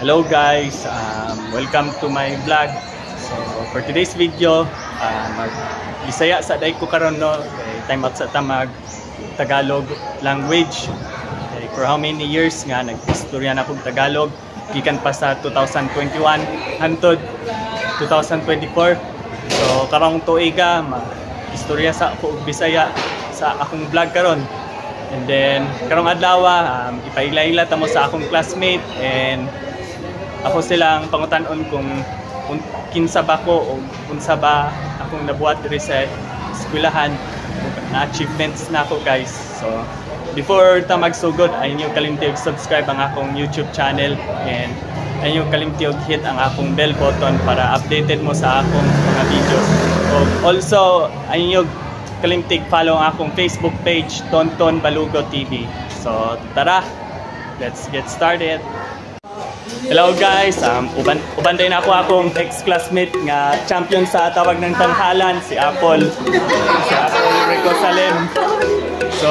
Hello guys, welcome to my vlog. So for today's video, mag-Bisaya sa day ko karon no, time out sa tamag Tagalog language. For how many years nga nag-istorya na kong Tagalog gikan pa sa 2021 hangtod 2024. So karong tuiga mag-istorya sa ako og Bisaya sa akong vlog karon. And then karong adlaw ipaila-ila ta mo sa akong classmate and ako silang pangutan-on kung kinsa ba ko o unsa ba akong nabuhat diri sa eskwelahan, na achievements na ako guys. So before ta magsugod, ay niyo kalimti subscribe ang akong YouTube channel and ay niyo kalimti hit ang akong bell button para updated mo sa akong mga videos. So also ay niyo kalimti follow ang akong Facebook page, Tonton Balugo TV. So tara, let's get started. Hello guys, ubanday na ako akong ex-classmate nga champion sa tawag ng tanghalan, si Apple Rico Salem. So,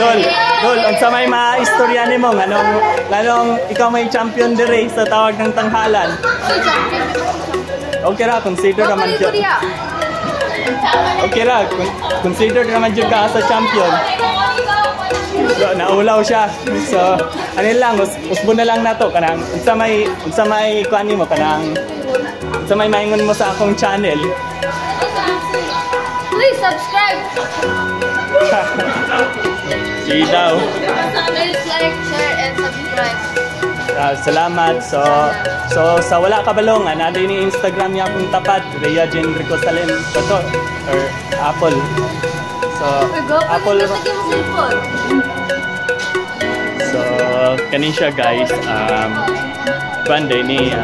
Dol, unsa may maistorya nimo nganong ikaw may champion dire sa tawag ng tanghalan? Okay ra, consider naman jud. Okay ra, consider naman jud ka sa champion. So, naulaw siya. So, ano lang, usbo na lang nato kanang unsa may kuan nimo kanang unsa may maingon mo sa akong channel. Please subscribe. See daw. Please like, share, and subscribe. Salamat. So sa wala kabalong ana ni Instagram niya akong tapat, Rhea Jane Rico Salem or Apple. So Apple. So kanin siya guys, Monday ni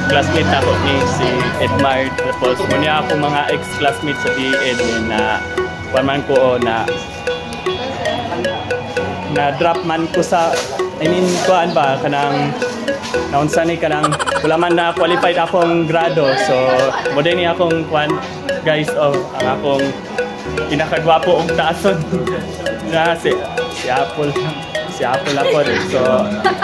classmate ako ni si Edmar. Tapos muna ako mga ex-classmates sa DED na paman ko na drop man ko sa kuan ba kanang naunsa ni kanang wala man na qualified akong grado. So mo din ni akong kuan guys ang akong pinakagwapo og taason na si Apple ako rin. So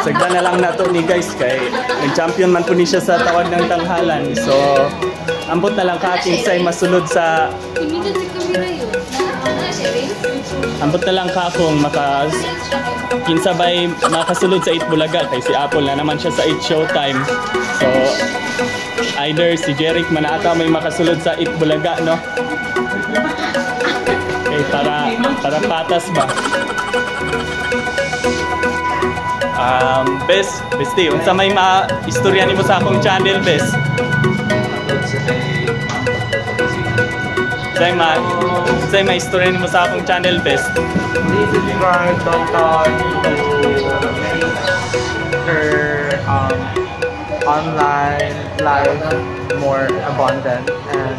sagda na lang nato ni guys kay nag-champion man po ni siya sa tawag ng tanghalan. So ambot na lang ka kinsay masulod sa kung kinsabay makasulod sa 8 Bulaga kay si Apple na naman siya sa 8 Showtime. So either si Jeric man ata may makasulod sa 8 Bulaga no. Okay, para patas ba. Besti, unsa may istorya nimo sa akong channel, best? Say may istorya nimo sa akong channel, best? Please subscribe Tonton to make her online life more abundant and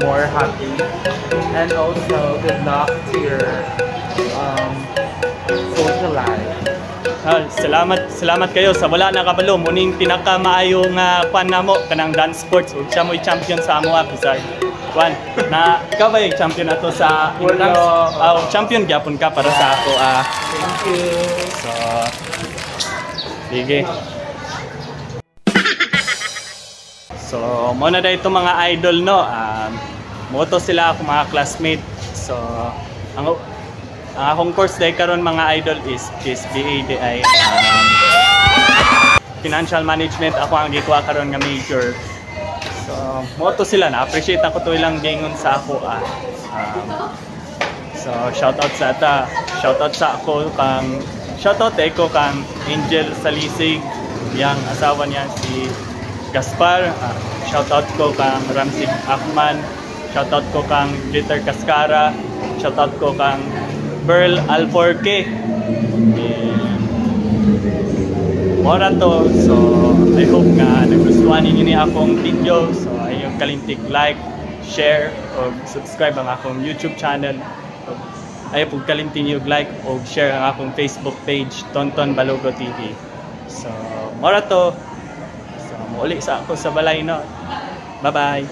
more happy. And also good luck to your social life. Salamat kayo sa wala na kabalo muning pinaka-maayo nga kwan namo kanang dance sports ug siya mo'y champion sa amo pisar. Kwan na ikaw ba yung champion ato sa champion gyapon ka para sa ako. Thank you. So sige. So mo na dai itong mga idol no. Moto sila ako mga classmate. So ang akong course day karon mga idol is BADI Financial Management. Ako ang gikuha karon nga major. So moto sila na appreciate ako to ilang gingon sa ako so shoutout sa ako kang Angel Salisig, yang asawa niya si Gaspar. Shoutout ko kang Ramsey Akman, shoutout ko kang Glitter Cascara, shoutout ko kang Pearl Alforque. Mora to. So I hope nga nagustuhan ninyo ni akong video. So ayong kalintik like, share o subscribe ang akong YouTube channel. Ayaw po kalintin yung like o share ang akong Facebook page, Tonton Balugo TV. So mora to. So muuli sa ako sa balay no. Bye bye.